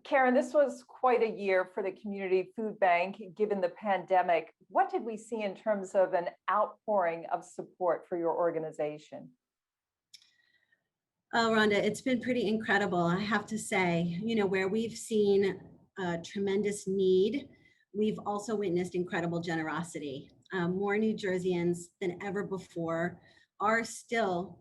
Karen, this was quite a year for the Community Food Bank given the pandemic. What did we see in terms of an outpouring of support for your organization? Oh, Rhonda, it's been pretty incredible. I have to say, where we've seen a tremendous need, we've also witnessed incredible generosity. More New Jerseyans than ever before are still,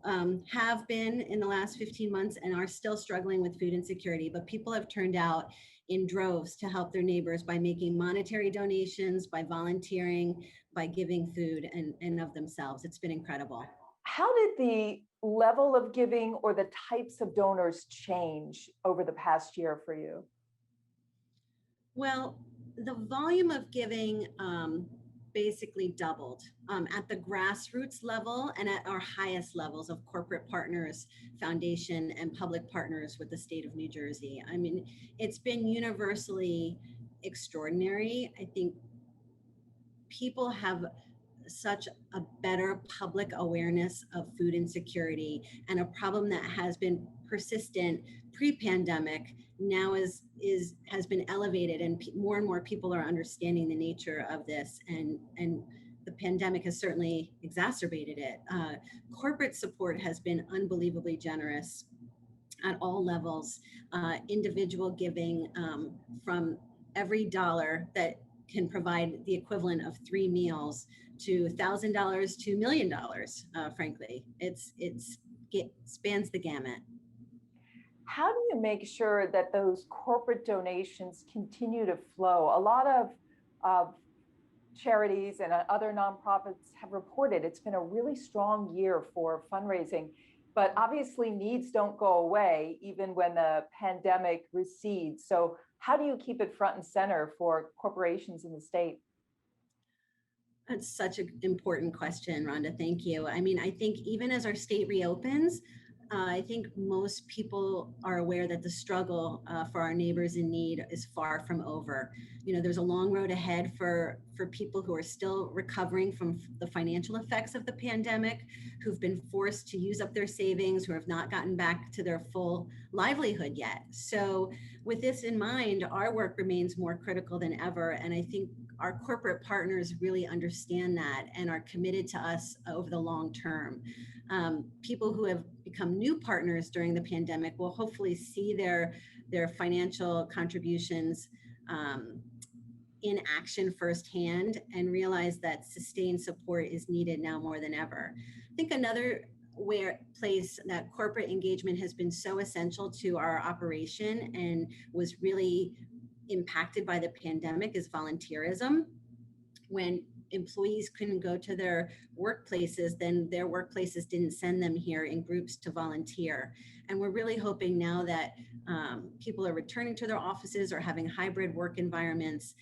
have been in the last 15 months and are still struggling with food insecurity, but people have turned out in droves to help their neighbors by making monetary donations, by volunteering, by giving food and of themselves. It's been incredible. How did the level of giving or the types of donors change over the past year for you? Well, the volume of giving basically doubled at the grassroots level and at our highest levels of corporate partners, foundation, and public partners with the state of New Jersey. I mean, it's been universally extraordinary. I think people have such a better public awareness of food insecurity, and a problem that has been persistent pre-pandemic now has been elevated, and more and more people are understanding the nature of this, and the pandemic has certainly exacerbated it. Corporate support has been unbelievably generous at all levels. Individual giving, from every dollar that can provide the equivalent of 3 meals to $1,000 to $1 million. Frankly, it spans the gamut. How do you make sure that those corporate donations continue to flow? A lot of charities and other nonprofits have reported it's been a really strong year for fundraising, but obviously needs don't go away even when the pandemic recedes. So how do you keep it front and center for corporations in the state? That's such an important question, Rhonda. Thank you. I mean, I think even as our state reopens, I think most people are aware that the struggle for our neighbors in need is far from over. There's a long road ahead for people who are still recovering from the financial effects of the pandemic, who've been forced to use up their savings, who have not gotten back to their full livelihood yet. So with this in mind, our work remains more critical than ever. And I think our corporate partners really understand that and are committed to us over the long term. People who have become new partners during the pandemic will hopefully see their financial contributions in action firsthand and realize that sustained support is needed now more than ever. I think another place that corporate engagement has been so essential to our operation and was really impacted by the pandemic is volunteerism. When employees couldn't go to their workplaces, then their workplaces didn't send them here in groups to volunteer. And we're really hoping now that people are returning to their offices or having hybrid work environments,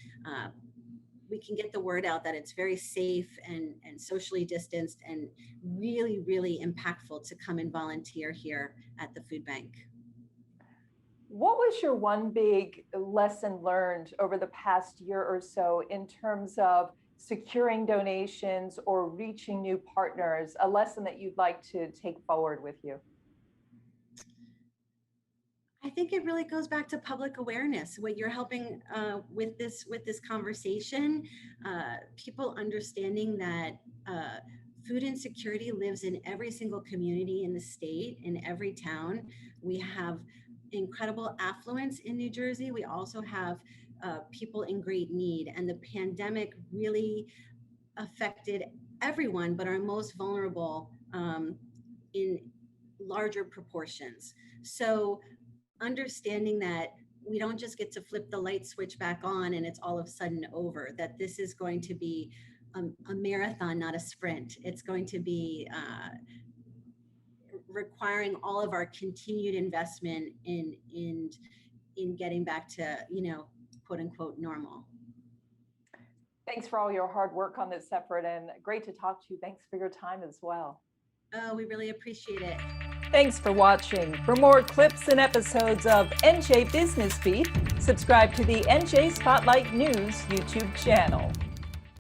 we can get the word out that it's very safe and socially distanced and really, really impactful to come and volunteer here at the food bank. What was your one big lesson learned over the past year or so in terms of securing donations or reaching new partners, a lesson that you'd like to take forward with you? I think it really goes back to public awareness. What you're helping with this conversation, people understanding that food insecurity lives in every single community in the state, in every town. We have incredible affluence in New Jersey. We also have people in great need, and the pandemic really affected everyone, but our most vulnerable in larger proportions. So understanding that we don't just get to flip the light switch back on and it's all of a sudden over, that this is going to be a marathon, not a sprint. It's going to be requiring all of our continued investment in getting back to, quote unquote, normal. Thanks for all your hard work on this effort, and great to talk to you. Thanks for your time as well. Oh, we really appreciate it. Thanks for watching. For more clips and episodes of NJ Business Beat, subscribe to the NJ Spotlight News YouTube channel.